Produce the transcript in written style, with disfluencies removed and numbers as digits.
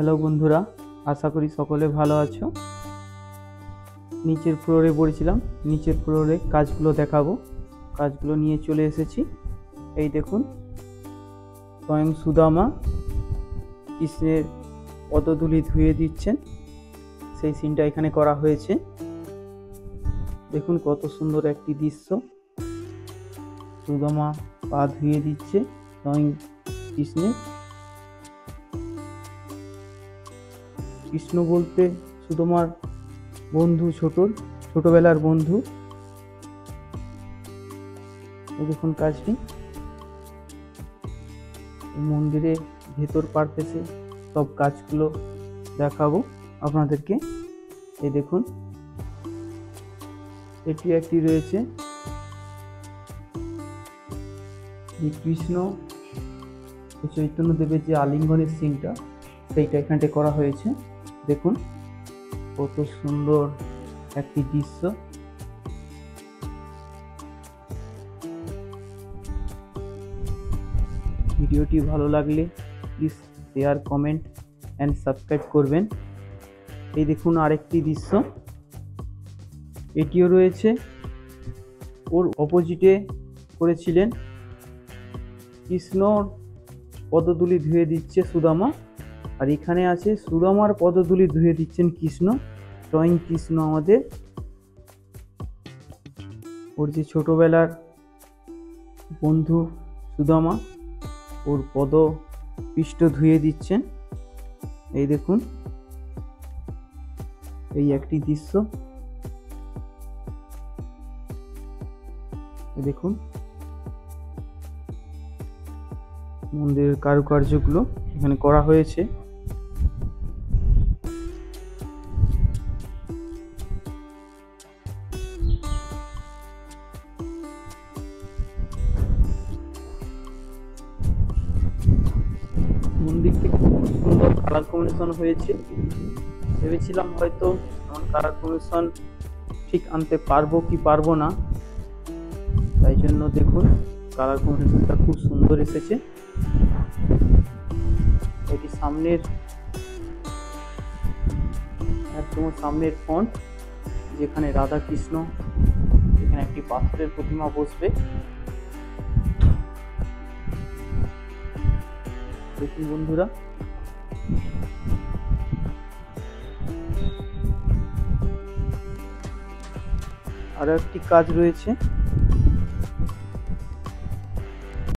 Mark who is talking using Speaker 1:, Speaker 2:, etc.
Speaker 1: Hello বন্ধুরা, আশা করি সকলে ভালো আছো। নিচের ফ্লোরে পড়েছিলাম, নিচের ফ্লোরে কাজগুলো দেখাবো। কাজগুলো নিয়ে চলে এসেছি। এই দেখুন, স্বয়ং সুদামা কৃষ্ণের পদধূলি ধুয়ে দিচ্ছেন, সেই সিনটা এখানে করা হয়েছে। দেখুন কত সুন্দর একটি দৃশ্য। সুদামা পা ধুয়ে দিচ্ছে স্বয়ং কৃষ্ণের। কৃষ্ণ বলতে সুদামার বন্ধু, ছোটবেলার বন্ধু। দেখুন কাজটি মন্দিরে ভেতর পারতেছে, সব কাজগুলো দেখাবো আপনাদেরকে। এই দেখুন, এটি একটি রয়েছে কৃষ্ণ চৈতন্য দেবের যে আলিঙ্গনের সিনটা, সেইটা এখানটা করা হয়েছে। দেখুন কত সুন্দর একটি দৃশ্য। ভিডিওটি ভালো লাগলে please share, comment and subscribe করবেন। এই দেখুন আরেকটি দৃশ্য, এটিও রয়েছে। ওর অপোজিটে করেছিলেন, কৃষ্ণর পদধূলি ধুয়ে দিচ্ছে সুদামা, আর এখানে আছে সুদামার পদধূলি ধুয়ে দিচ্ছেন কৃষ্ণ, স্বয়ং কৃষ্ণ আমাদের। ওর যে ছোটবেলার বন্ধু সুদামা, ওর পৃষ্ঠ ধুয়ে দিচ্ছেন। এই দেখুন, এই একটি দৃশ্য। দেখুন মন্দিরের কারুকার্যগুলো এখানে করা হয়েছে। মন্দিরটি খুব সুন্দর কালার কম্বিনেশন হয়েছে। ভেবেছিলাম হয়তো এমন কালার কম্বিনেশন ঠিক আনতে পারবো কি পারবো না, তাই জন্য দেখুন কালার কম্বিনেশনটা খুব সুন্দর এসেছে। এটি একদম সামনের ফ্রন্ট, যেখানে রাধা কৃষ্ণ, এখানে একটি পাথরের প্রতিমা বসবে। দেখুন বন্ধুরা, আরো একটি কাজ রয়েছে।